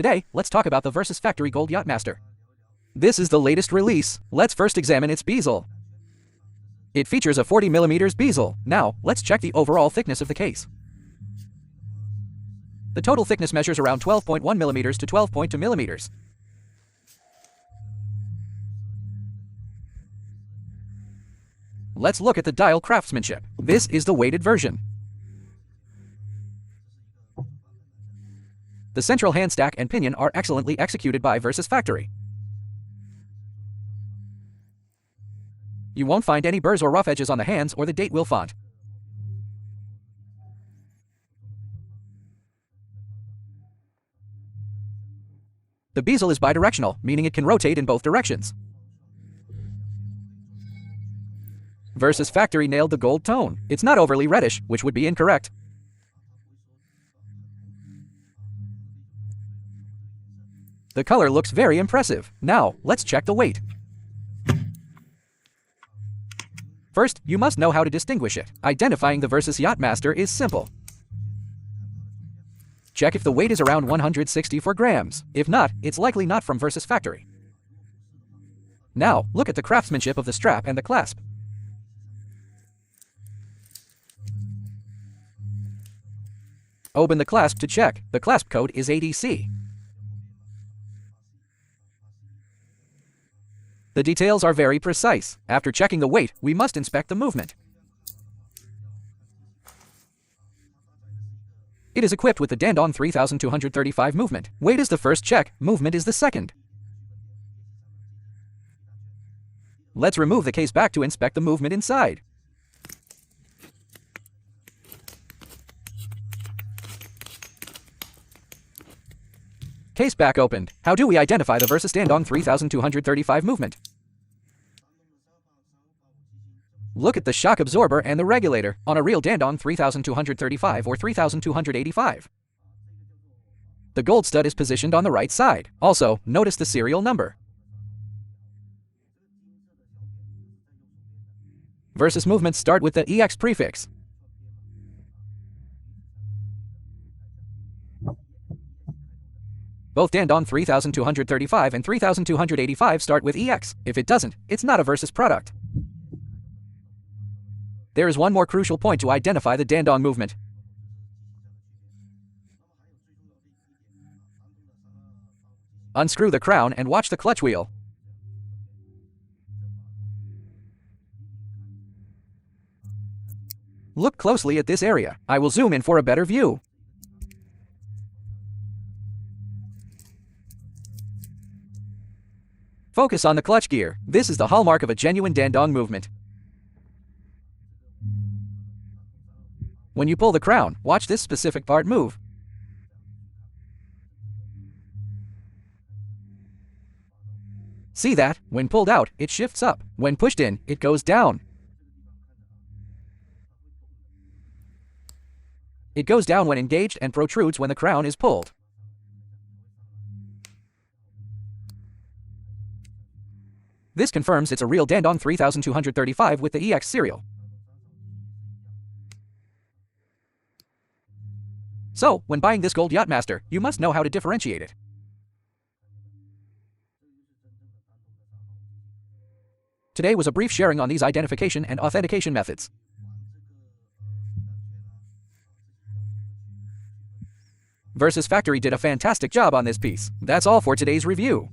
Today, let's talk about the Versus Factory Gold Yachtmaster. This is the latest release. Let's first examine its bezel. It features a 40mm bezel. Now, let's check the overall thickness of the case. The total thickness measures around 12.1mm to 12.2mm. Let's look at the dial craftsmanship. This is the weighted version. The central hand stack and pinion are excellently executed by Versus Factory. You won't find any burrs or rough edges on the hands or the date wheel font. The bezel is bidirectional, meaning it can rotate in both directions. Versus Factory nailed the gold tone. It's not overly reddish, which would be incorrect. The color looks very impressive. Now, let's check the weight. First, you must know how to distinguish it. Identifying the Versus Yachtmaster is simple. Check if the weight is around 164 grams. If not, it's likely not from Versus Factory. Now, look at the craftsmanship of the strap and the clasp. Open the clasp to check. The clasp code is ADC. The details are very precise. After checking the weight, we must inspect the movement. It is equipped with the Dandong 3235 movement. Weight is the first check, movement is the second. Let's remove the case back to inspect the movement inside. Case back opened. How do we identify the Versus Dandong 3235 movement? Look at the shock absorber and the regulator on a real Dandong 3235 or 3285. The gold stud is positioned on the right side. Also, notice the serial number. Versus movements start with the EX prefix. Both Dandong 3235 and 3285 start with EX. If it doesn't, it's not a Versus product. There is one more crucial point to identify the Dandong movement. Unscrew the crown and watch the clutch wheel. Look closely at this area. I will zoom in for a better view. Focus on the clutch gear. This is the hallmark of a genuine Dandong movement. When you pull the crown, watch this specific part move. See that? When pulled out, it shifts up. When pushed in, it goes down. It goes down when engaged and protrudes when the crown is pulled. This confirms it's a real Dandong 3235 with the EX serial. So, when buying this gold Yachtmaster, you must know how to differentiate it. Today was a brief sharing on these identification and authentication methods. Versus Factory did a fantastic job on this piece. That's all for today's review.